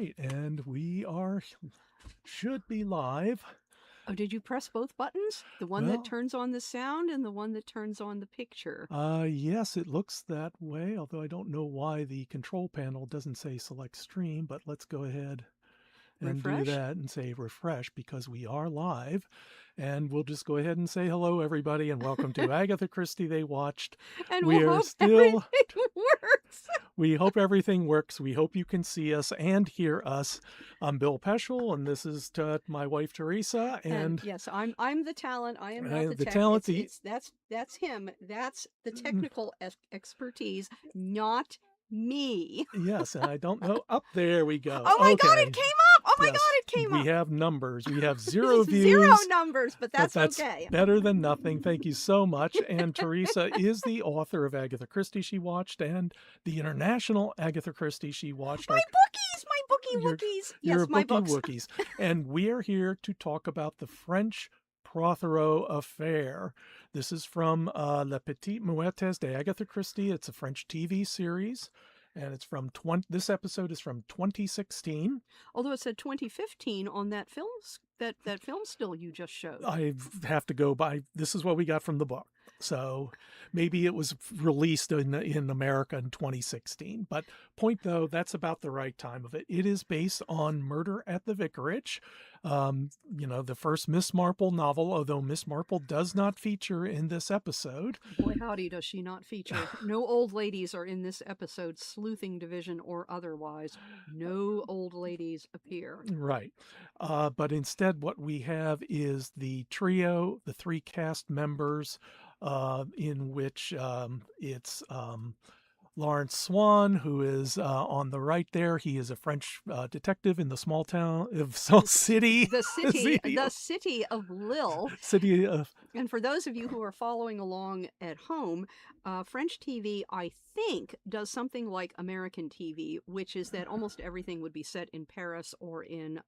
right, and we should be live. Oh, did you press both buttons? The one that Well, turns on the sound and the one that turns on the picture? yes, it looks that way, although I don't know why the control panel doesn't say select stream, but let's go ahead and do Refresh? that and say refresh because we are live. And we'll just go ahead and say hello, everybody, and welcome to Agatha Christie They Watched. And We we'll are hope still, everything works. we hope everything works. We hope you can see us and hear us. I'm Bill Peschel, and this is my wife, Teresa. And And yes, I'm the talent. I am not the the tech. talent, That's him. That's the technical expertise, not me. yes, and I don't know. Up there we go. Oh my God, it Okay. came up. Oh my God, Yes, it came we up. have numbers. We have 0 Zero views. numbers, but But that's that's okay. better than nothing. Thank you so much. And Teresa is the author of Agatha Christie She Watched and the international Agatha Christie She Watched. My bookies, my bookie wookies. Your Yes, my bookie books. wookies. And we are here to talk about the French Protheroe Affair. This is from Le Petits Meurtes de Agatha Christie. It's a French TV series. And it's from this episode is from 2016. Although it said 2015 on that film still you just showed. I have to go by, this is what we got from the book. So maybe it was released in America in 2016. But point though, that's about the right time of it. It is based on Murder at the Vicarage. The first Miss Marple novel, although Miss Marple does not feature in this episode. Boy, howdy, does she not feature. No old ladies are in this episode, sleuthing division or otherwise. No old ladies appear. Right. But instead, what we have is the trio, the 3 cast members, in which it's Laurence Swan, who is on the right there. He is a French detective in the small town of city. The city of Lille. City of. And for those of you who are following along at home, French TV, I think, does something like American TV, which is that almost everything would be set in Paris or in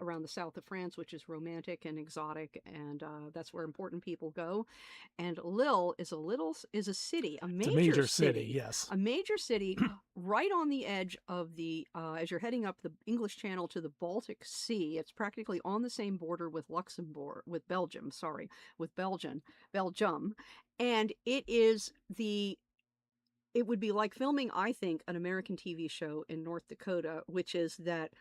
around the south of France, which is romantic and exotic, and that's where important people go. And Lille is a city, a major city, yes, a major city, right on the edge of the as you're heading up the English Channel to the Baltic Sea. It's practically on the same border with Belgium, and it would be like filming, I think, an American TV show in North Dakota, which is that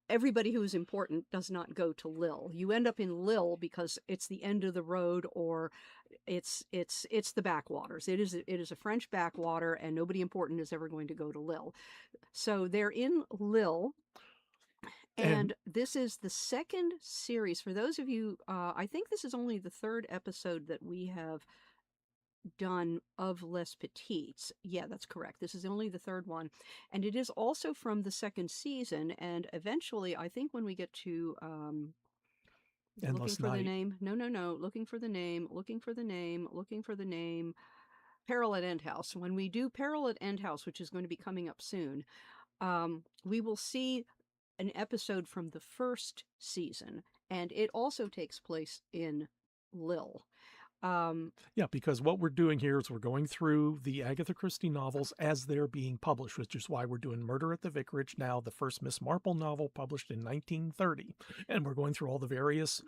everybody who is important does not go to Lille. You end up in Lille because it's the end of the road, or it's the backwaters. It is a French backwater, and nobody important is ever going to go to Lille. So they're in Lille. And this is the second series. For those of you, I think this is only the 3rd episode that we have done of Les Petits. Yeah, that's correct. This is only the 3rd one. And it is also from the 2nd season. And eventually, I think when we get to Endless looking for Night. the name. No. Looking for the name. Peril at End House. When we do Peril at End House, which is going to be coming up soon, we will see an episode from the 1st season, and it also takes place in Lille. Because what we're doing here is we're going through the Agatha Christie novels as they're being published, which is why we're doing Murder at the Vicarage now, the first Miss Marple novel published in 1930. And we're going through all the various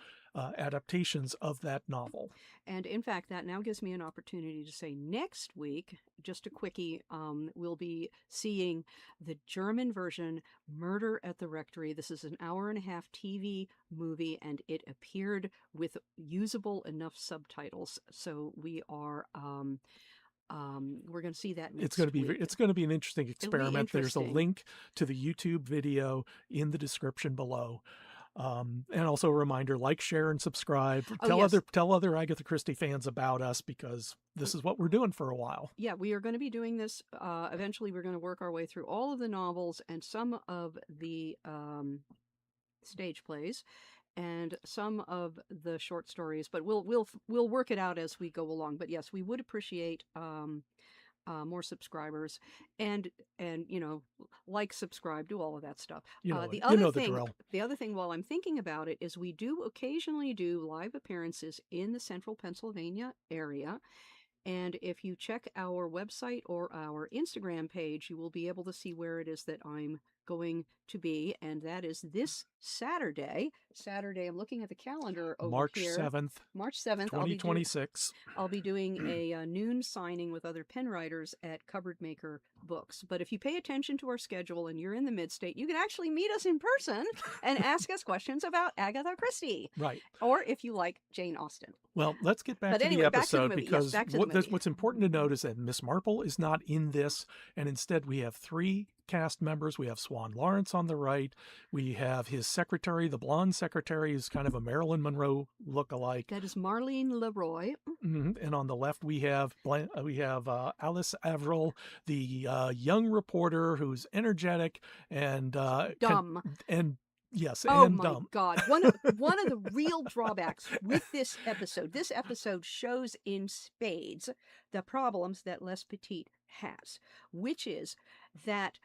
adaptations of that novel. And in fact, that now gives me an opportunity to say next week, just a quickie, we'll be seeing the German version, Murder at the Rectory. This is an 1.5-hour TV movie, and it appeared with usable enough subtitles. So we are we're going to see that next week. It's going to be an interesting experiment. There's a link to the YouTube video in the description below. And also a reminder, like, share, and subscribe. Tell other Agatha Christie fans about us, because this is what we're doing for a while. Yeah, we are going to be doing this. Eventually, we're going to work our way through all of the novels and some of the stage plays and some of the short stories. But we'll work it out as we go along. But yes, we would appreciate more subscribers, and like, subscribe, do all of that stuff. The other thing, while I'm thinking about it, is we do occasionally do live appearances in the central Pennsylvania area, And if you check our website or our Instagram page, you will be able to see where it is that I'm going to be. And that is this Saturday. I'm looking at the calendar over March here. 7th, March 7th, 2026. I'll be doing a noon signing with other pen writers at Cupboard Maker Books. But if you pay attention to our schedule and you're in the mid-state, you can actually meet us in person and ask us questions about Agatha Christie. Right. Or if you like Jane Austen. Well, let's get back But to anyway, the back to the episode movie. Yes, because back to the movie. what's important to note is that Miss Marple is not in this, and instead we have 3 cast members. We have Swan Laurence on the right. We have his secretary, the blonde secretary, who's kind of a Marilyn Monroe look-alike. That is Marlene Leroy. And on the left we have Alice Avril, the young reporter who's energetic and Dumb. Yes, oh and my dumb. God. One of the real drawbacks with this episode shows in spades the problems that Les Petits has, which is that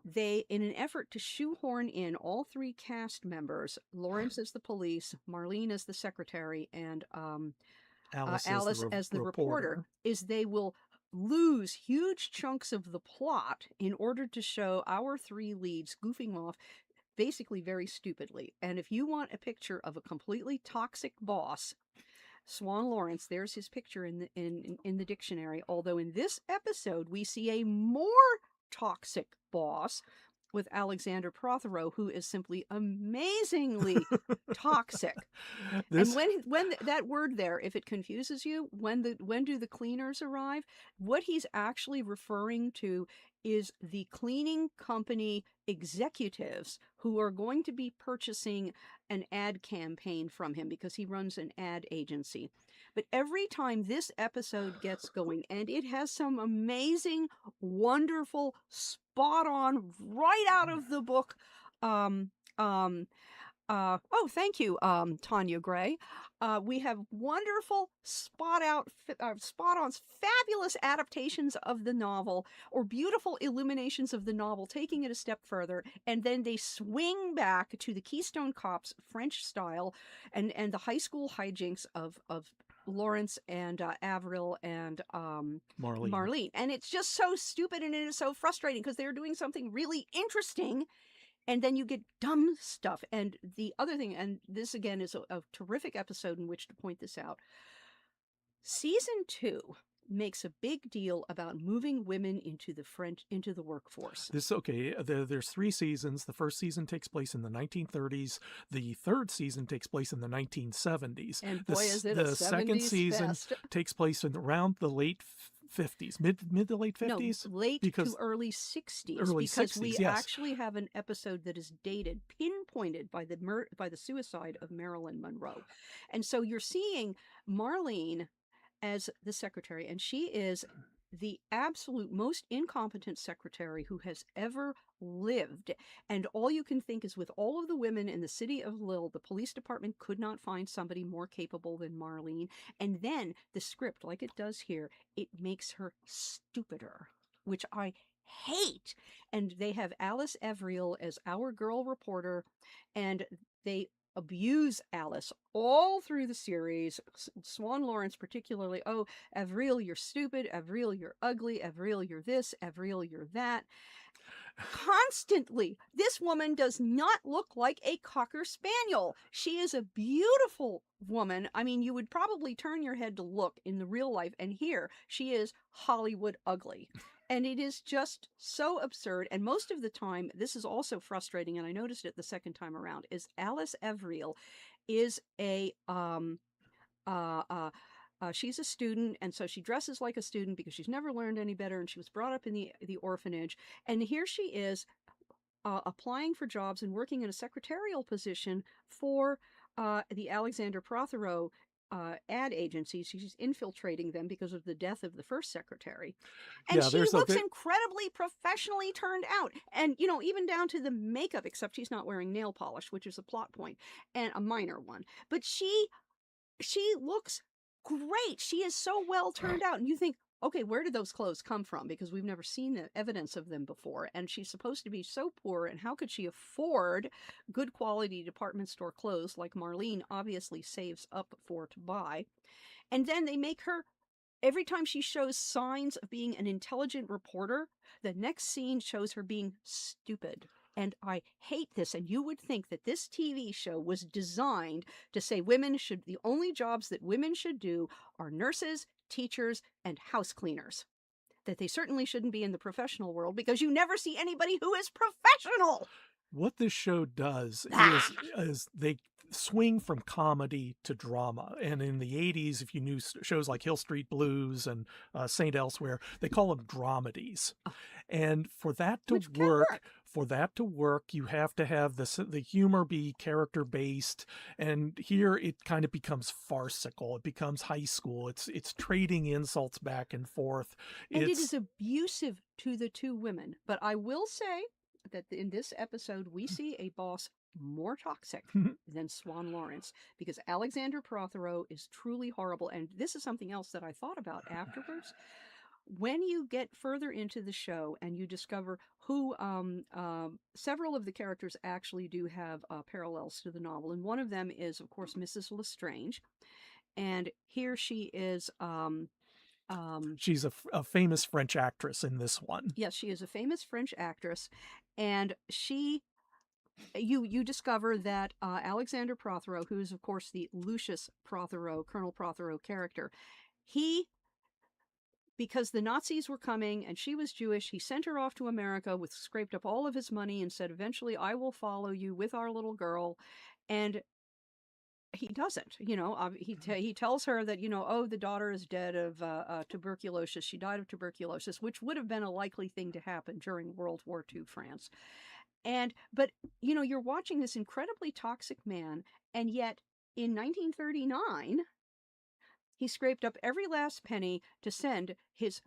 they, in an effort to shoehorn in all 3 cast members, Laurence as the police, Marlene as the secretary, and Alice as the reporter, is they will lose huge chunks of the plot in order to show our 3 leads goofing off basically very stupidly. And if you want a picture of a completely toxic boss, Swan Laurence, there's his picture in the dictionary. Although in this episode we see a more toxic boss with Alexander Protheroe, who is simply amazingly toxic. And when that word there, if it confuses you, when do the cleaners arrive? What he's actually referring to is the cleaning company executives who are going to be purchasing an ad campaign from him because he runs an ad agency. But every time this episode gets going, and it has some amazing, wonderful, spot on, right out of the book, oh, thank you, Tanya Gray. We have wonderful spot-on, fabulous adaptations of the novel, or beautiful illuminations of the novel, taking it a step further, and then they swing back to the Keystone Cops French style, and the high school hijinks of Laurence and Avril and Marlene. And it's just so stupid, and it is so frustrating because they're doing something really interesting. And then you get dumb stuff. And the other thing, and this again is a terrific episode in which to point this out. Season 2 makes a big deal about moving women into the workforce. There's 3 seasons. The first season takes place in the 1930s. The third season takes place in the 1970s. And boy, is it a 70s The second season fest. takes place in around the late 50s, mid to late 50s? No, late to early 60s. Because we actually have an episode that is dated, pinpointed by the suicide of Marilyn Monroe. And so you're seeing Marlene as the secretary, and she is the absolute most incompetent secretary who has ever lived. And all you can think is, with all of the women in the city of Lille, the police department could not find somebody more capable than Marlene. And then the script, like it does here, it makes her stupider, which I hate. And they have Alice Avril as our girl reporter, and they abuse Alice all through the series. Swan Laurence particularly. Oh, Avril, you're stupid. Avril, you're ugly. Avril, you're this. Avril, you're that. Constantly. This woman does not look like a Cocker Spaniel. She is a beautiful woman. I mean, you would probably turn your head to look in the real life, and here she is Hollywood ugly. And it is just so absurd. And most of the time, this is also frustrating, and I noticed it the second time around, is Alice Avril is she's a student, and so she dresses like a student because she's never learned any better, and she was brought up in the orphanage. And here she is applying for jobs and working in a secretarial position for the Alexander Protheroe ad agency. She's infiltrating them because of the death of the first secretary. And she looks incredibly professionally turned out. And, even down to the makeup, except she's not wearing nail polish, which is a plot point, and a minor one. But she looks great. She is so well turned out. And you think, okay, where did those clothes come from? Because we've never seen the evidence of them before. And she's supposed to be so poor, and how could she afford good quality department store clothes like Marlene obviously saves up for to buy? And then they make her every time she shows signs of being an intelligent reporter, the next scene shows her being stupid. And I hate this. And you would think that this TV show was designed to say the only jobs that women should do are nurses, teachers, and house cleaners. That they certainly shouldn't be in the professional world because you never see anybody who is professional. What this show does is they swing from comedy to drama. And in the 80s, if you knew shows like Hill Street Blues and St. Elsewhere, they call them dramedies. And for that to work, you have to have the humor be character based. And here it kind of becomes farcical. It becomes high school. It's trading insults back and forth. And it is abusive to the two women. But I will say that in this episode, we see a boss more toxic than Swan Laurence, because Alexander Protheroe is truly horrible. And this is something else that I thought about afterwards. When you get further into the show and you discover who several of the characters actually do have parallels to the novel, and one of them is, of course, Mrs. Lestrange, and here she is. She's a famous French actress in this one. Yes, she is a famous French actress, and you discover that Alexander Protheroe, who is, of course, the Lucius Protheroe, Colonel Protheroe character, because the Nazis were coming and she was Jewish, he sent her off to America scraped up all of his money and said, eventually, I will follow you with our little girl. And he doesn't, he tells her that, oh, the daughter is dead of tuberculosis. She died of tuberculosis, which would have been a likely thing to happen during World War II France. But you're watching this incredibly toxic man, and yet in 1939, he scraped up every last penny to send his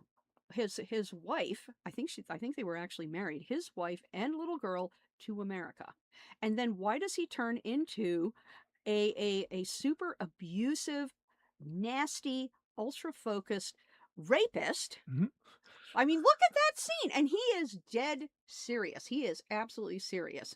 wife. I think they were actually married. His wife and little girl to America. And then why does he turn into a super abusive, nasty, ultra-focused rapist? Mm-hmm. I mean, look at that scene. And he is dead serious. He is absolutely serious.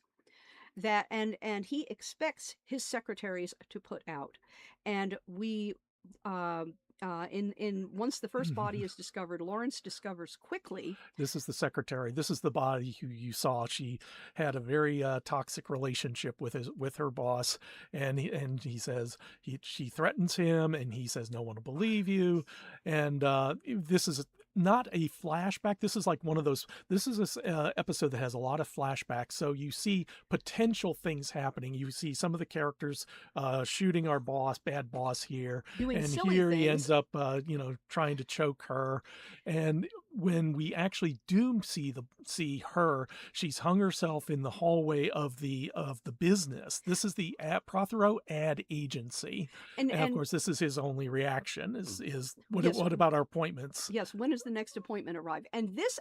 And he expects his secretaries to put out. And we once the first body is discovered, Laurence discovers quickly. This is the secretary. This is the body who you saw. She had a very toxic relationship with her boss, and he says she threatens him, and he says no one will believe you, and this is not a flashback. This is like one of those. This is a episode that has a lot of flashbacks. So you see potential things happening. You see some of the characters shooting our bad boss here, doing and silly here things. he ends up, trying to choke her. And when we actually do see her, she's hung herself in the hallway of the business. This is the Protheroe ad agency, and of course, this is his only reaction. Is what about our appointments? Yes, when does the next appointment arrive? And this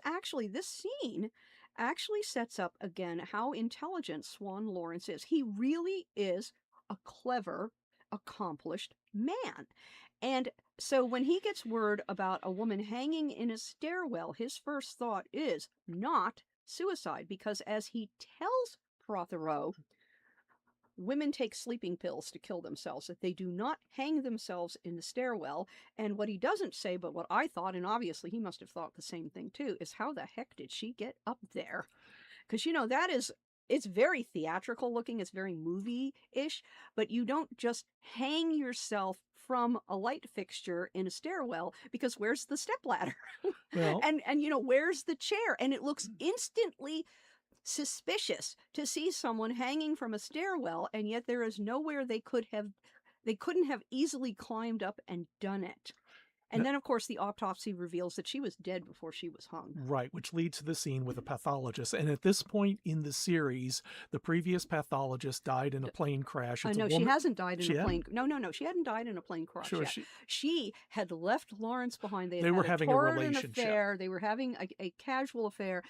scene actually sets up again how intelligent Swan Laurence is. He really is a clever, accomplished man. And so when he gets word about a woman hanging in a stairwell, his first thought is not suicide, because as he tells Protheroe, women take sleeping pills to kill themselves, that they do not hang themselves in the stairwell. And what he doesn't say, but what I thought, and obviously he must have thought the same thing too, is how the heck did she get up there? Because, it's very theatrical looking, it's very movie-ish, but you don't just hang yourself from a light fixture in a stairwell, because where's the stepladder? Well, and where's the chair? And it looks instantly suspicious to see someone hanging from a stairwell, and yet there is nowhere they couldn't have easily climbed up and done it. And then, of course, the autopsy reveals that she was dead before she was hung. Right, which leads to the scene with a pathologist. And at this point in the series, the previous pathologist died in a plane crash. No, she hasn't died in a plane. No, she hadn't died in a plane crash yet. She had left Laurence behind. They were having a relationship. Affair. They were having a casual affair,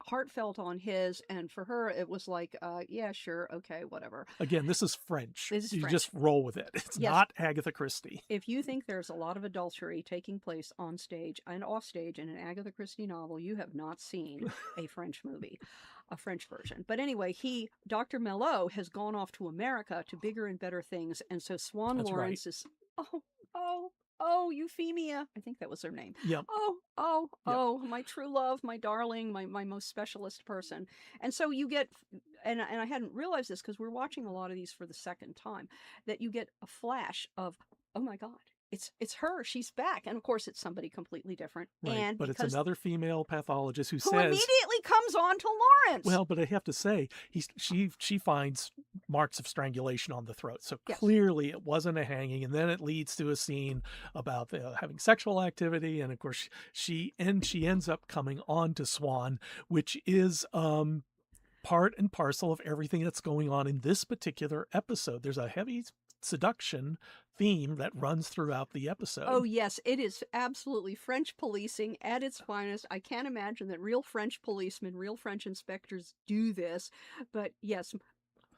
heartfelt on his. And for her, it was like, yeah, sure, okay, whatever. Again, this is French. This is you French. Just roll with it. It's not Agatha Christie. If you think there's a lot of adultery taking place on stage and off stage in an Agatha Christie novel, you have not seen a French movie, a French version. But anyway, Dr. Melot has gone off to America to bigger and better things, and so Swan Laurence is oh, Euphemia, I think that was her name. Yep. Yep. Oh, my true love, my darling, my most specialist person. And so you get, and I hadn't realized this because we're watching a lot of these for the second time, that you get a flash of, oh my God, it's her, she's back. And of course it's somebody completely different. Right. And But it's because another female pathologist who who says, immediately comes on to Lawrence. well, but I have to say, she finds marks of strangulation on the throat. So Yes. clearly it wasn't a hanging. And then it leads to a scene about having sexual activity. And of course, she ends up coming on to Swan, which is part and parcel of everything that's going on in this particular episode. There's a heavy seduction theme that runs throughout the episode. Oh, yes, it is absolutely French policing at its finest. I can't imagine that real French policemen, real French inspectors do this. But yes,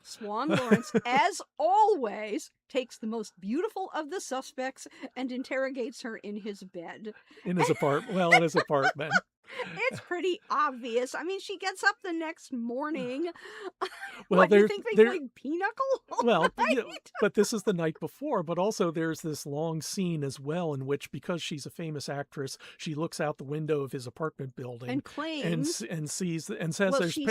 Swan Laurence, as always, takes the most beautiful of the suspects and interrogates her in his bed. In his apartment. It's pretty obvious. I mean, she gets up the next morning. Well, what, do you think they played Pinochle? Well, but this is the night before. But also there's this long scene as well in which, because she's a famous actress, she looks out the window of his apartment building and claims and sees and says well, there's she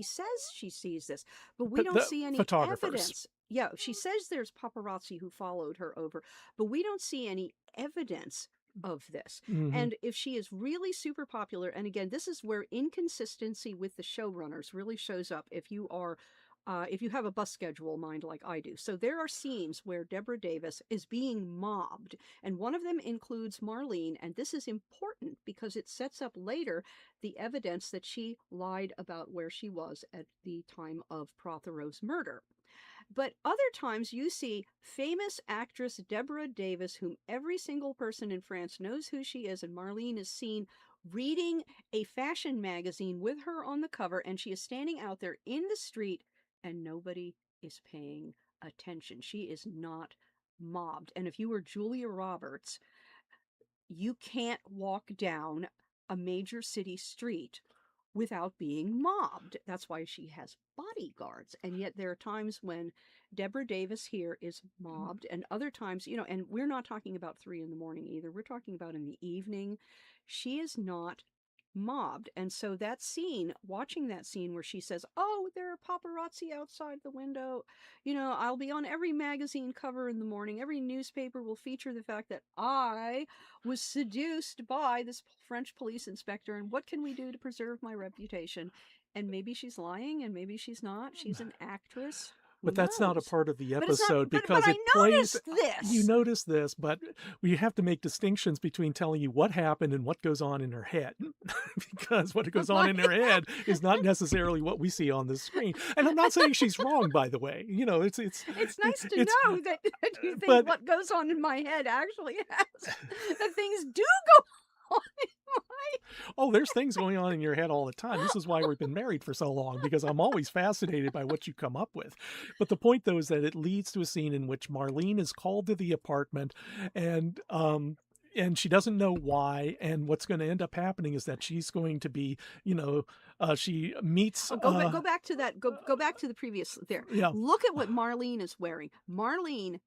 says she sees this, but we don't see any evidence. Yeah, she says there's paparazzi who followed her over, but we don't see any evidence of this. Mm-hmm. And if she is really super popular, and again, this is where inconsistency with the showrunners really shows up if you have a bus schedule mind like I do. So there are scenes where Deborah Davis is being mobbed, and one of them includes Marlene, and this is important because it sets up later the evidence that she lied about where she was at the time of Protheroe's murder. But other times you see famous actress Deborah Davis, whom every single person in France knows who she is, and Marlene is seen reading a fashion magazine with her on the cover, and she is standing out there in the street, and nobody is paying attention. She is not mobbed. And if you were Julia Roberts, you can't walk down a major city street without being mobbed. That's why she has bodyguards. And yet there are times when Deborah Davis here is mobbed, and other times, and we're not talking about 3 a.m. either. We're talking about in the evening. She is not mobbed. And so that scene, watching that scene where she says, oh, there are paparazzi outside the window, I'll be on every magazine cover in the morning, every newspaper will feature the fact that I was seduced by this French police inspector, and what can we do to preserve my reputation? And maybe she's lying, and maybe she's not. She's an actress. But that's not a part of the episode because it plays. You notice this, but we have to make distinctions between telling you what happened and what goes on in her head, because what goes on in her head is not necessarily what we see on the screen. And I'm not saying she's wrong, by the way. It's nice to know that you think what goes on in my head actually has that things do go on in Oh, there's things going on in your head all the time. This is why we've been married for so long, because I'm always fascinated by what you come up with. But the point, though, is that it leads to a scene in which Marlene is called to the apartment, and she doesn't know why. And what's going to end up happening is that she's going to be, she meets. Go back to that. Go back to the previous there. Yeah. Look at what Marlene is wearing. Marlene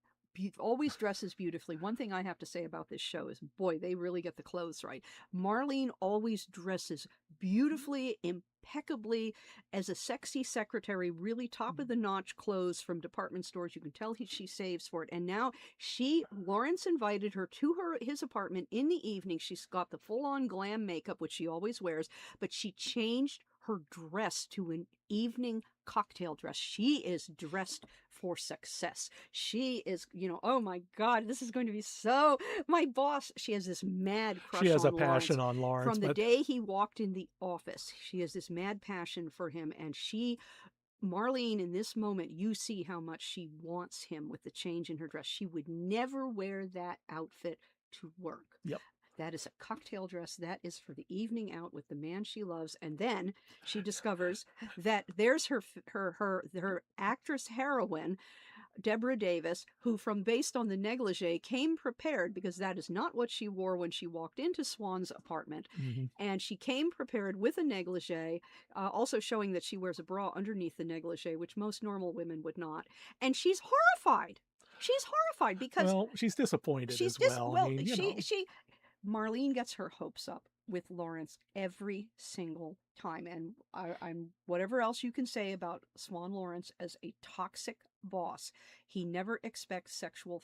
always dresses beautifully. One thing I have to say about this show is, boy, they really get the clothes right. Marlene always dresses beautifully, impeccably, as a sexy secretary, really top of the notch clothes from department stores. You can tell she saves for it. And now Lawrence invited her to his apartment in the evening. She's got the full on glam makeup, which she always wears, but she changed her dress to an evening cocktail dress. She is dressed for success. She is, oh my God, this is going to be so. My boss, she has this mad crush on Lawrence. She has a passion on Lawrence. From the day he walked in the office, she has this mad passion for him. And Marlene, in this moment, you see how much she wants him with the change in her dress. She would never wear that outfit to work. Yep. That is a cocktail dress. That is for the evening out with the man she loves. And then she discovers that there's her actress heroine, Deborah Davis, who, based on the negligee, came prepared, because that is not what she wore when she walked into Swan's apartment. Mm-hmm. And she came prepared with a negligee, also showing that she wears a bra underneath the negligee, which most normal women would not. And she's horrified. she's horrified because Well, she's disappointed she's as well. I well, mean, she Marlene gets her hopes up with Lawrence every single time. And I'm whatever else you can say about Swan Lawrence as a toxic boss, he never expects sexual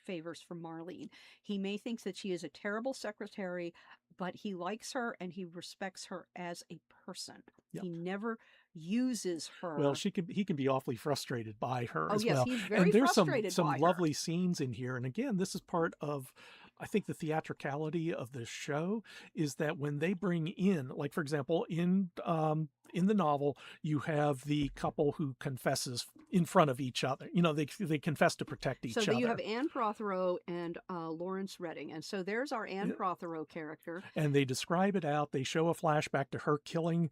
favors from Marlene. He may think that she is a terrible secretary, but he likes her and he respects her as a person. yeah. He never uses Well, her. he can be awfully frustrated by her Oh as yes, well. he's And very there's frustrated some by her. lovely scenes in here. And again, this is part of, I think, the theatricality of this show is that when they bring in, like for example, in the novel, you have the couple who confesses in front of each other. You know, they confess to protect So each that you other. have Anne Protheroe and Lawrence Redding. And so there's our Anne Protheroe character. And they describe it out. They show a flashback to her killing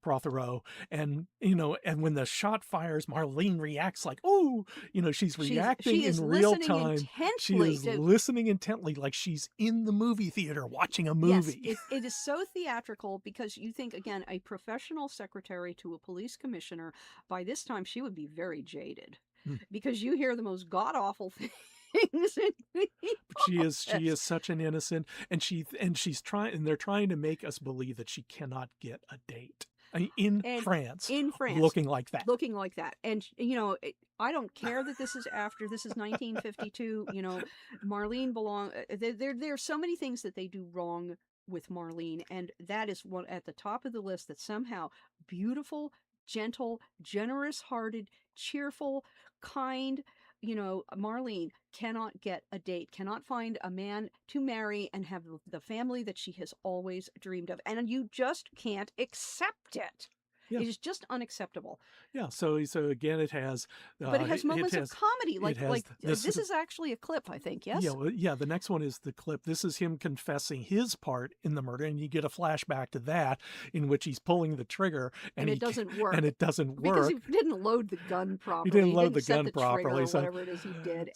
Protheroe, and and when the shot fires, Marlene reacts like, "Oh, she's reacting she is in real listening time. She intently is listening intently, like she's in the movie theater watching a movie." Yes, it is so theatrical because you think, again, a professional secretary to a police commissioner, by this time she would be very jaded Mm. because you hear the most god-awful things. She is such an innocent, and she's trying, and they're trying to make us believe that she cannot get a date. In France, looking like that. Looking like that. And, I don't care that this is 1952. Marlene there's so many things that they do wrong with Marlene. And that is one at the top of the list, that somehow beautiful, gentle, generous-hearted, cheerful, kind, Marlene cannot get a date, cannot find a man to marry and have the family that she has always dreamed of. And you just can't accept it. Yeah. It is just unacceptable. Yeah. So again, it has. But it has moments of comedy. This is actually a clip, I think. Yes. Yeah. Well, yeah. The next one is the clip. This is him confessing his part in the murder, and you get a flashback to that in which he's pulling the trigger, and it doesn't work. And it doesn't work because he didn't load the gun properly. He didn't load the gun properly. Trigger, so whatever it is he did.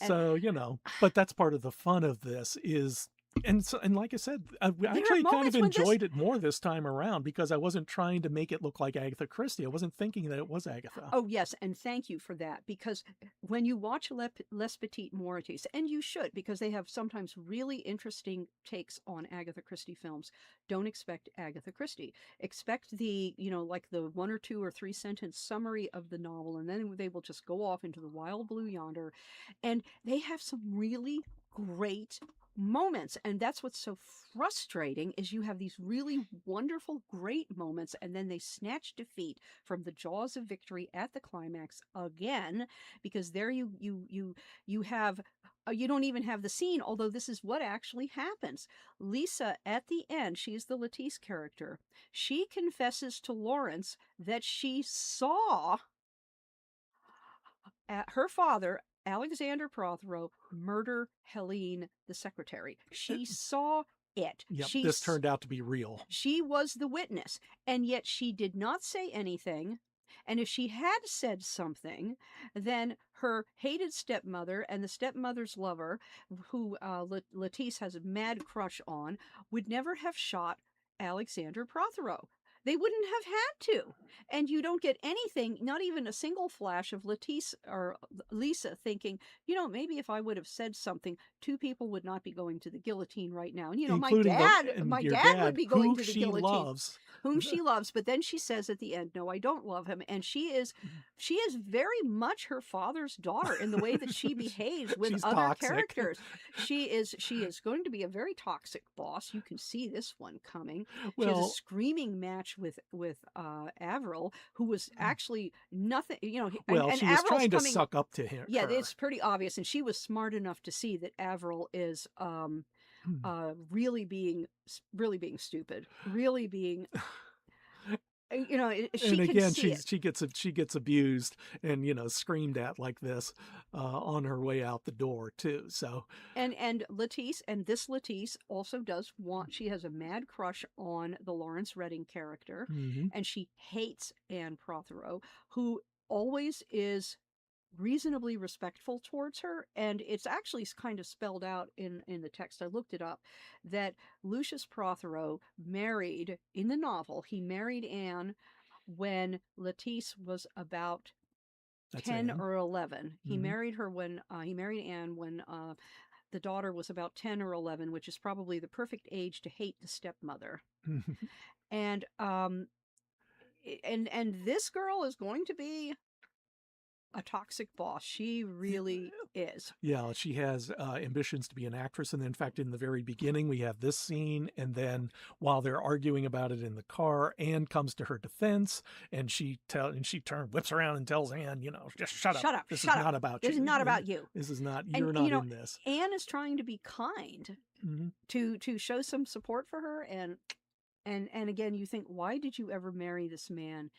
But that's part of the fun of this is. And like I said, I actually kind of enjoyed it more this time around because I wasn't trying to make it look like Agatha Christie. I wasn't thinking that it was Agatha. Oh, yes. And thank you for that. Because when you watch Les Petits Meurtes, and you should, because they have sometimes really interesting takes on Agatha Christie films, don't expect Agatha Christie. Expect the, like the 1 or 2 or 3 sentence summary of the novel, and then they will just go off into the wild blue yonder. And they have some really great moments, and that's what's so frustrating is you have these really wonderful, great moments, and then they snatch defeat from the jaws of victory at the climax again, because there you have you don't even have the scene, although this is what actually happens. Lisa, at the end, she's the Latisse character. She confesses to Lawrence that she saw her father, Alexander Protheroe, murder Helene, the secretary. She saw it. Yep, this turned out to be real. She was the witness, and yet she did not say anything. And if she had said something, then her hated stepmother and the stepmother's lover, who Latisse has a mad crush on, would never have shot Alexander Protheroe. They wouldn't have had to. And you don't get anything, not even a single flash of Latisse or Lisa thinking, maybe if I would have said something, 2 people would not be going to the guillotine right now. And, my dad would be going to the guillotine. Whom she loves. But then she says at the end, no, I don't love him. And she is very much her father's daughter in the way that she behaves with other toxic characters. She is going to be a very toxic boss. You can see this one coming. She has a screaming match with Avril, who was actually nothing, and she was Avril's trying to suck up to him. Yeah, it's pretty obvious, and she was smart enough to see that Avril is really being stupid, really being she gets abused and screamed at like this on her way out the door too. So and Latisse also does want. She has a mad crush on the Lawrence Redding character, and she hates Anne Protheroe, who always is reasonably respectful towards her. And it's actually kind of spelled out in the text. I looked it up, that Lucius Protheroe married, in the novel, he married Anne when Latisse was about That's 10 Anne. or 11. He Hmm. married her when he married Anne when the daughter was about 10 or 11, which is probably the perfect age to hate the stepmother. And and this girl is going to be a toxic boss. She really is. Yeah, she has ambitions to be an actress. And in fact, in the very beginning, we have this scene. And then while they're arguing about it in the car, Anne comes to her defense and whips around and tells Anne, just shut up. Shut up. This is Shut up. not about This you. is not about you. This is not, And you're not in this. Anne is trying to be kind to show some support for her. And again, you think, why did you ever marry this man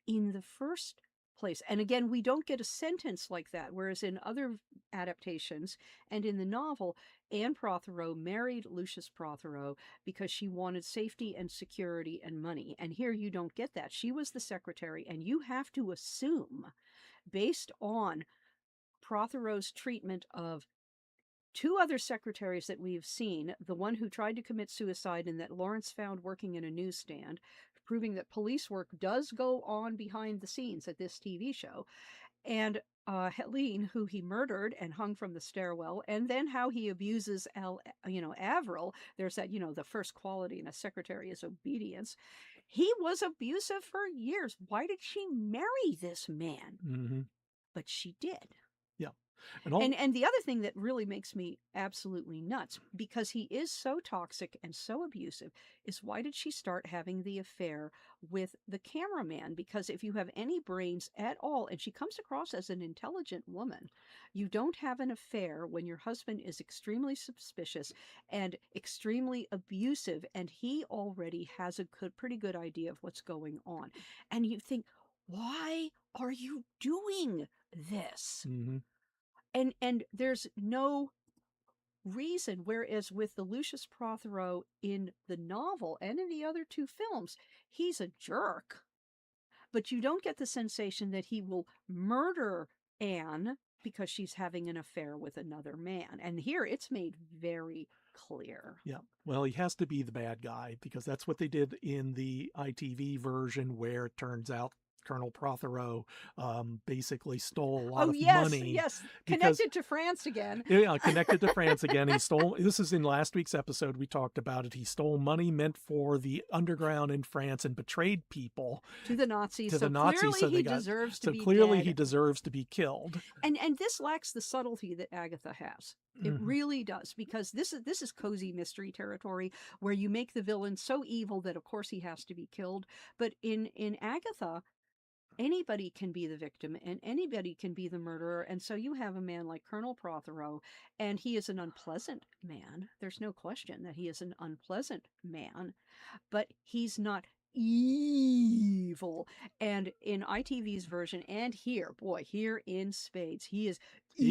in the first place? And again, we don't get a sentence like that, whereas in other adaptations and in the novel, Anne Protheroe married Lucius Protheroe because she wanted safety and security and money. And here you don't get that. She was the secretary, and you have to assume, based on Protheroe's treatment of two other secretaries that we've seen, the one who tried to commit suicide and that Laurence found working in a newsstand, proving that police work does go on behind the scenes at this TV show, and Helene, who he murdered and hung from the stairwell, and then how he abuses Avril. There's that, the first quality in a secretary is obedience. He was abusive for years. Why did she marry this man? Mm-hmm. But she did. Yeah. And the other thing that really makes me absolutely nuts, because he is so toxic and so abusive, is why did she start having the affair with the cameraman? Because if you have any brains at all, and she comes across as an intelligent woman, you don't have an affair when your husband is extremely suspicious and extremely abusive, and he already has a pretty good idea of what's going on. And you think, why are you doing this? Mm-hmm. And there's no reason, whereas with the Lucius Protheroe in the novel and in the other two films, he's a jerk, but you don't get the sensation that he will murder Anne because she's having an affair with another man. And here it's made very clear. Yeah. Well, he has to be the bad guy because that's what they did in the ITV version, where it turns out Colonel Protheroe basically stole a lot of money. Yes, connected to France again. Yeah, connected to France again. He stole, this is in last week's episode, we talked about it. He stole money meant for the underground in France and betrayed people to the Nazis. Clearly he deserves to be dead. He deserves to be killed. And this lacks the subtlety that Agatha has. It really does, because this is cozy mystery territory where you make the villain so evil that of course he has to be killed. But in Agatha, anybody can be the victim and anybody can be the murderer. And so you have a man like Colonel Protheroe, and he is an unpleasant man. There's no question that he is an unpleasant man, but he's not evil. And in ITV's version, and here in spades, he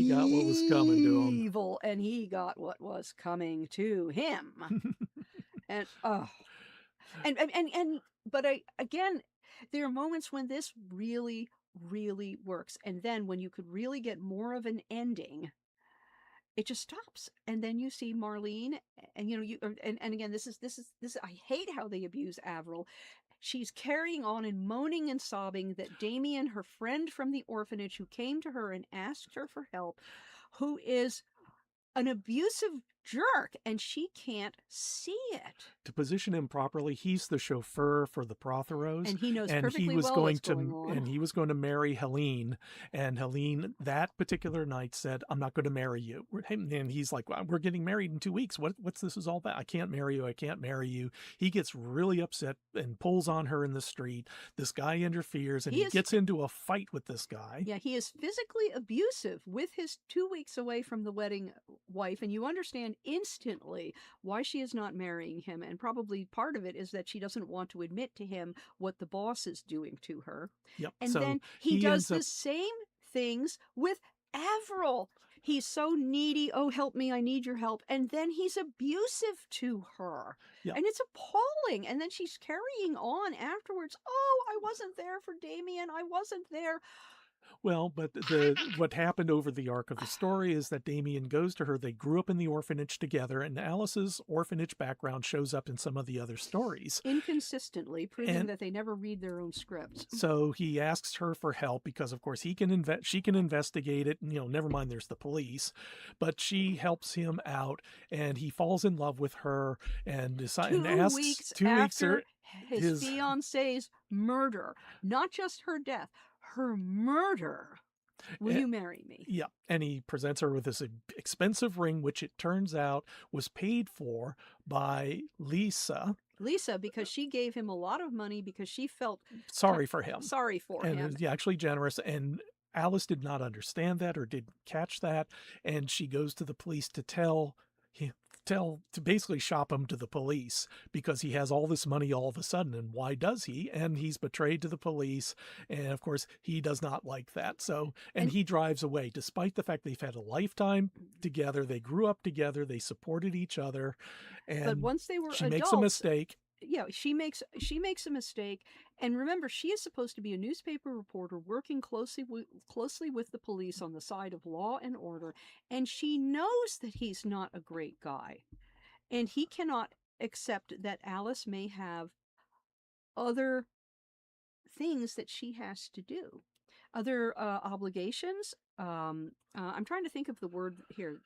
got what was coming to him. Evil, and he got what was coming to him. And but again, there are moments when this really, really works. And then when you could really get more of an ending, it just stops. And then you see Marlene, and and again, this is I hate how they abuse Avril. She's carrying on and moaning and sobbing that Damien, her friend from the orphanage who came to her and asked her for help, who is an abusive jerk, and she can't see it. To position him properly, he's the chauffeur for the Protheroes, and he knows and perfectly he was well going what's to going on. and he was going to marry Helene, and Helene that particular night said, "I'm not going to marry you." And he's like, well, "We're getting married in 2 weeks. What's this is all about? I can't marry you. I can't marry you." He gets really upset and pulls on her in the street. This guy interferes, and he gets into a fight with this guy. Yeah, he is physically abusive with his 2 weeks away from the wedding wife, and you understand instantly why she is not marrying him, and probably part of it is that she doesn't want to admit to him what the boss is doing to her. Yep. And so then he does the same things with Avril. He's so needy. "Oh, help me, I need your help." And then he's abusive to her. Yep. And it's appalling. And then she's carrying on afterwards. "Oh, I wasn't there for Damien. I wasn't there." Well, but what happened over the arc of the story is that Damien goes to her. They grew up in the orphanage together, and Alice's orphanage background shows up in some of the other stories. Inconsistently, proving And that they never read their own scripts. so he asks her for help because, of course, she can investigate it. Never mind, there's the police, but she helps him out, and he falls in love with her and Two weeks 2 weeks after his his fiance's murder, not just her death, her murder. Will you marry me? Yeah, and he presents her with this expensive ring, which it turns out was paid for by Lisa, because she gave him a lot of money because she felt sorry for him, and was actually generous. And Alice did not understand that or didn't catch that, and she goes to the police to to basically shop him to the police because he has all this money all of a sudden. And why does he? And he's betrayed to the police, and of course he does not like that. So and he drives away despite the fact they've had a lifetime together. They grew up together, they supported each other, and but once they were she adults, makes a mistake. Yeah, she makes a mistake, and remember, she is supposed to be a newspaper reporter working closely with the police on the side of law and order, and she knows that he's not a great guy, and he cannot accept that Alice may have other things that she has to do, other obligations. I'm trying to think of the word here.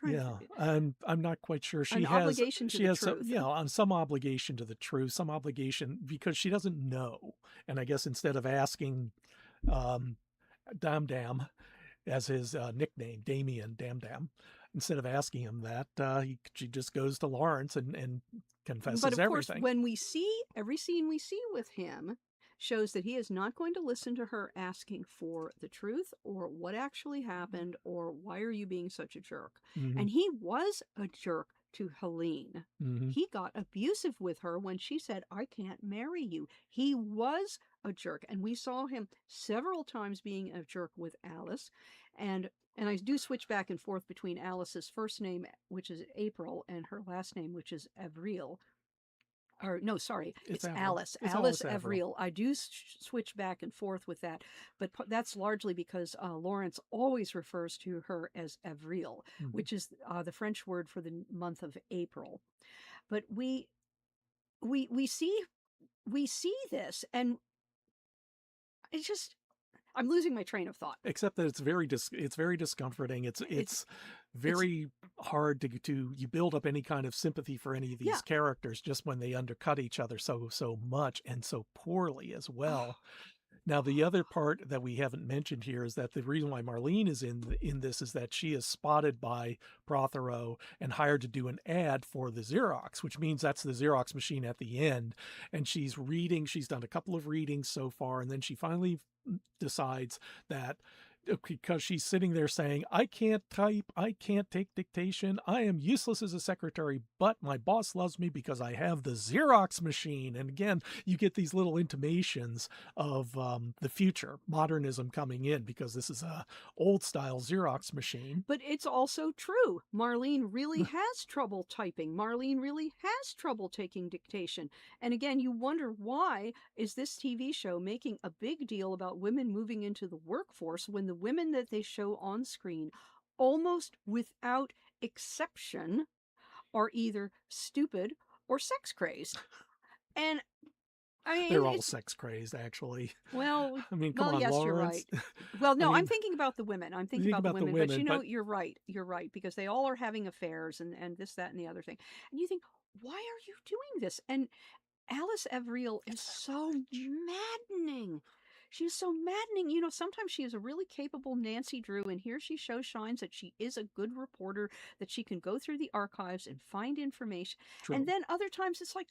I'm not quite sure. She has obligation to the truth. On some obligation to the truth, some obligation because she doesn't know. And I guess instead of asking Dam Dam as his nickname, Damien Dam Dam, instead of asking him that, she just goes to Laurence and confesses everything. But of course, everything. when we see every scene we see with him, shows that he is not going to listen to her asking for the truth or what actually happened or why are you being such a jerk. Mm-hmm. And he was a jerk to Helene. Mm-hmm. He got abusive with her when she said, I can't marry you. He was a jerk. And we saw him several times being a jerk with Alice. And I do switch back and forth between Alice's first name, which is April, and her last name, which is Avril. Or no, sorry, it's Alice. Alice Avril. I do switch back and forth with that, but that's largely because Laurence always refers to her as Avril, which is the French word for the month of April. But we see this, and it's just I'm losing my train of thought. Except that it's very discomforting. It's very hard to you build up any kind of sympathy for any of these characters just when they undercut each other so much and so poorly as well. Now, the other part that we haven't mentioned here is that the reason why Marlene is in this is that she is spotted by Protheroe and hired to do an ad for the Xerox, which means that's the Xerox machine at the end. And she's done a couple of readings so far, and then she finally decides that because she's sitting there saying, I can't type, I can't take dictation, I am useless as a secretary, but my boss loves me because I have the Xerox machine. And again, you get these little intimations of the future, modernism coming in, because this is a old style Xerox machine. But it's also true. Marlene really has trouble typing. Marlene really has trouble taking dictation. And again, you wonder, why is this TV show making a big deal about women moving into the workforce when the women that they show on screen, almost without exception, are either stupid or sex crazed? And I mean, they're all sex crazed, actually. Well, I mean, come on, yes, Laurence. You're right. Well, no, I'm thinking about the women. I'm thinking about the women, but you're right. You're right, because they all are having affairs and this, that, and the other thing. And you think, why are you doing this? And Alice Avril is so maddening. She's so maddening. You know, sometimes she is a really capable Nancy Drew, and here she shines that she is a good reporter, that she can go through the archives and find information. True. And then other times it's like,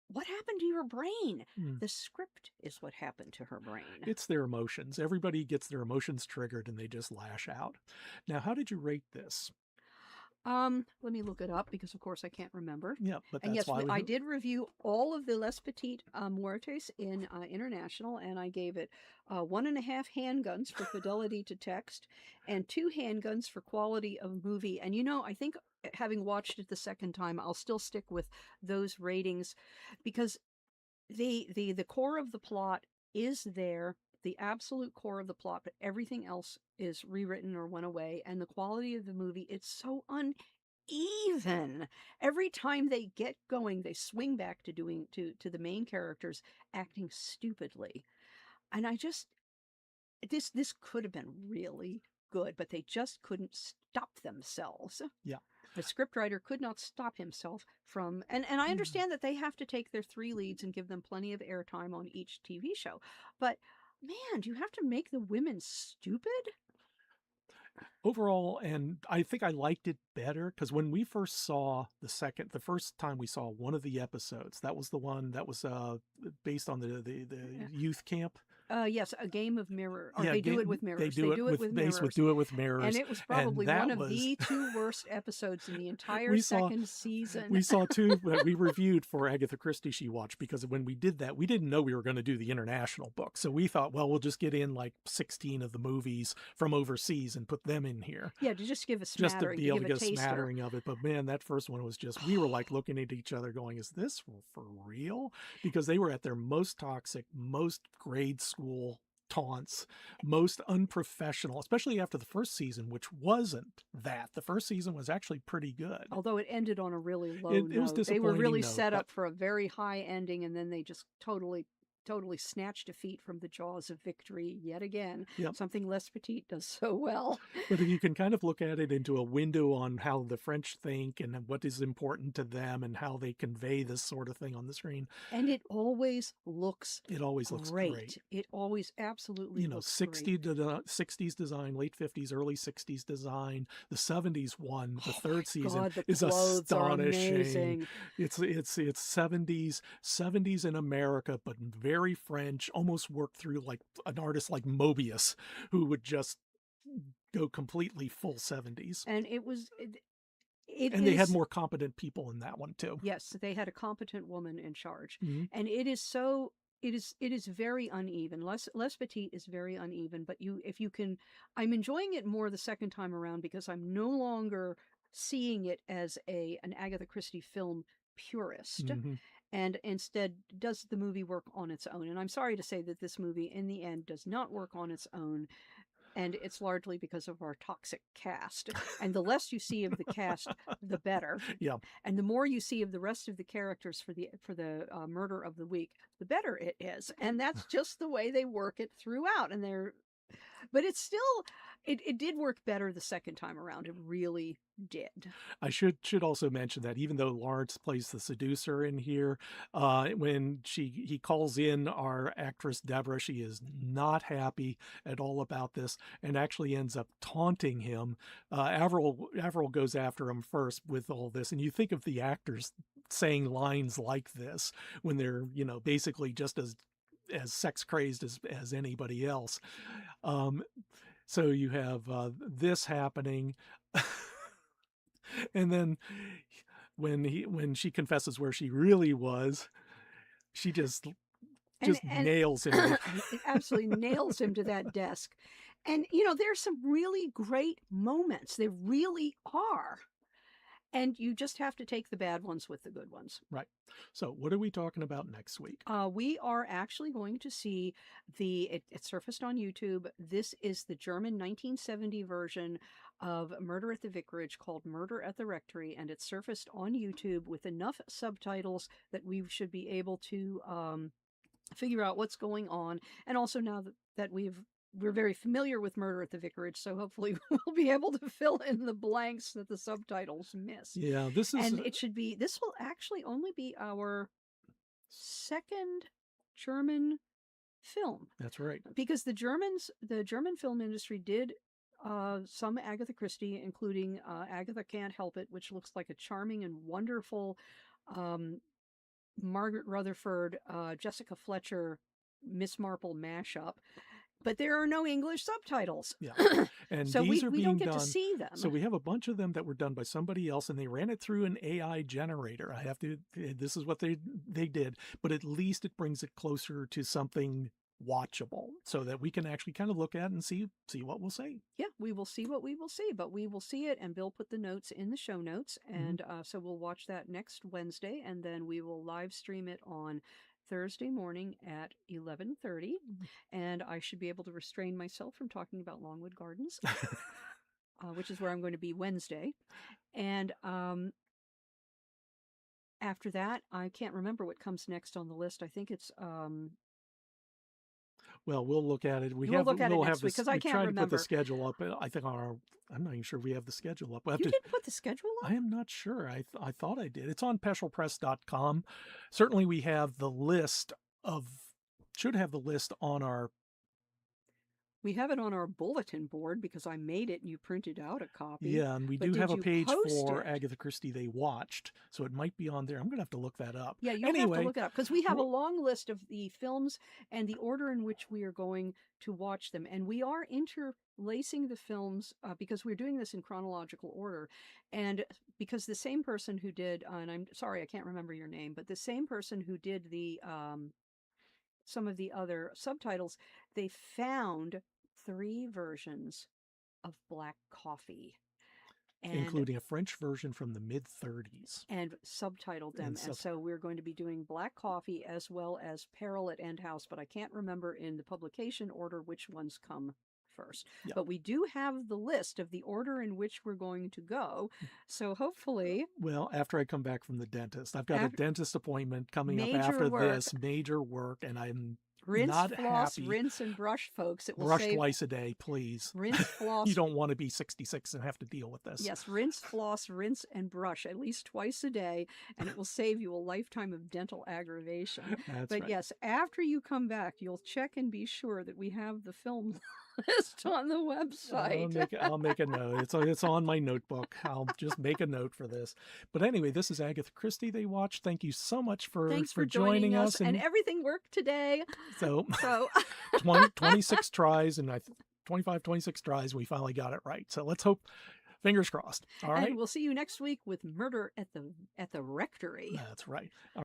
what happened to your brain? The script is what happened to her brain. It's their emotions. Everybody gets their emotions triggered and they just lash out. Now, how did you rate this? Let me look it up, because of course I can't remember. Yeah, but that's why I did review all of the Les Petits Meurtes in International, and I gave it 1.5 handguns for fidelity to text and 2 handguns for quality of movie. And you know, I think having watched it the second time, I'll still stick with those ratings, because the core of the plot is there. the absolute core of the plot, but everything else is rewritten or went away. And the quality of the movie, it's so uneven. Every time they get going, they swing back to doing to the main characters acting stupidly. And I just this could have been really good, but they just couldn't stop themselves. Yeah. The scriptwriter could not stop himself from, and I understand that they have to take their 3 leads and give them plenty of airtime on each TV show, but man, do you have to make the women stupid? Overall, and I think I liked it better because when we first saw the first time we saw one of the episodes, that was the one that was based on the youth camp. Yes, a game of mirror, or Yeah, they do it with mirrors. They do it with mirrors. do it with mirrors, And it was probably that one of was the 2 worst episodes in the entire we saw second season. we saw 2 that we reviewed for Agatha Christie She Watched, because when we did that, we didn't know we were going to do the international book. So we thought, well, we'll just get in like 16 of the movies from overseas and put them in here. Yeah, to just give a Just to smattering, be able to give get a a taster. smattering of it. But man, that first one was just, we were like looking at each other going, is this for real? Because they were at their most toxic, most grade school taunts, most unprofessional, especially after the first season, which wasn't that. The first season was actually pretty good. Although it ended on a really low It was note. They were disappointing really note, set but- up for a very high ending, and then they just totally snatched defeat from the jaws of victory yet again. Yep. Something Les Petite does so well. But if you can kind of look at it into a window on how the French think and what is important to them and how they convey this sort of thing on the screen. And it always looks It always looks great. It always absolutely looks 60s design, late 50s, early 60s design. The 70s one, the third season, God, the is clothes are astonishing. amazing. It's 70s in America, but very French, almost worked through like an artist like Mobius, who would just go completely full 70s. And it was... And they had more competent people in that one too. Yes, they had a competent woman in charge. Mhm. And it is so... It is very uneven. Les Petite is very uneven, but if you can... I'm enjoying it more the second time around because I'm no longer seeing it as an Agatha Christie film purist. Mhm. And instead, does the movie work on its own? And I'm sorry to say that this movie, in the end, does not work on its own. And it's largely because of our toxic cast. And the less you see of the cast, the better. Yeah. And the more you see of the rest of the characters for the murder of the week, the better it is. And that's just the way they work it throughout. But it's still, it did work better the second time around. It really did. I should also mention that even though Laurence plays the seducer in here, when he calls in our actress Deborah, she is not happy at all about this and actually ends up taunting him. Avril goes after him first with all this, and you think of the actors saying lines like this when they're basically just as sex crazed as anybody else. So you have this happening. And then when she confesses where she really was, she just nails him. It absolutely nails him to that desk. And, there's some really great moments. There really are. And you just have to take the bad ones with the good ones. Right. So what are we talking about next week? We are actually going to see it surfaced on YouTube. This is the German 1970 version of Murder at the Vicarage called Murder at the Rectory. And it's surfaced on YouTube with enough subtitles that we should be able to figure out what's going on. And also now that we're very familiar with Murder at the Vicarage, so hopefully we'll be able to fill in the blanks that the subtitles miss. Yeah, this will actually only be our second German film. That's right. Because the German film industry did some Agatha Christie, including Agatha Can't Help It, which looks like a charming and wonderful Margaret Rutherford, Jessica Fletcher, Miss Marple mashup. But there are no English subtitles. Yeah. And so these we are being don't get done, to see them. So we have a bunch of them that were done by somebody else, and they ran it through an AI generator. This is what they did, but at least it brings it closer to something watchable so that we can actually kind of look at and see what we'll see. Yeah, we will see what we will see, but we will see it, and Bill put the notes in the show notes, and so we'll watch that next Wednesday, and then we will live stream it on Thursday morning at 11:30, and I should be able to restrain myself from talking about Longwood Gardens, which is where I'm going to be Wednesday. And after that, I can't remember what comes next on the list. I think it's Well, we'll look at it. we'll look at it We'll next have week this. because I We can't tried to put the remember. schedule up. I think on our. I'm not even sure we have the schedule up. We'll have You to. didn't put the schedule up? I am not sure. I thought I did. It's on peschelpress.com. Certainly, we have the list of. Should have the list on our. We have it on our bulletin board because I made it and you printed out a copy. Yeah, and we But do did have a you page post for it? Agatha Christie They Watched, so it might be on there. I'm going to have to look that up. Yeah, you'll have to Anyway, look it up because we have a long list of the films and the order in which we are going to watch them. And we are interlacing the films because we're doing this in chronological order. And because the same person who did, and I'm sorry, I can't remember your name, but the same person who did the some of the other subtitles, they found 3 versions of Black Coffee. And, including a French version from the mid-30s. And subtitled them. And so we're going to be doing Black Coffee as well as Peril at End House, but I can't remember in the publication order which ones come first. Yeah. But we do have the list of the order in which we're going to go. So hopefully... Well, after I come back from the dentist. I've got a dentist appointment coming up major after work. this, major work, and I'm Rinse, not floss, happy. rinse, and brush, folks. It will Brush save... twice a day, please. Rinse, floss. You don't want to be 66 and have to deal with this. Yes, rinse, floss, rinse, and brush at least twice a day, and it will save you a lifetime of dental aggravation. That's But right. yes, after you come back, you'll check and be sure that we have the film list on the website. I'll make a note. It's on my notebook. I'll just make a note for this. But anyway, this is Agatha Christie They Watch. Thank you so much Thanks for joining us. And everything worked today. So 26 tries and 26 tries, we finally got it right. So let's hope, fingers crossed. All right. And we'll see you next week with Murder at the Rectory. That's right.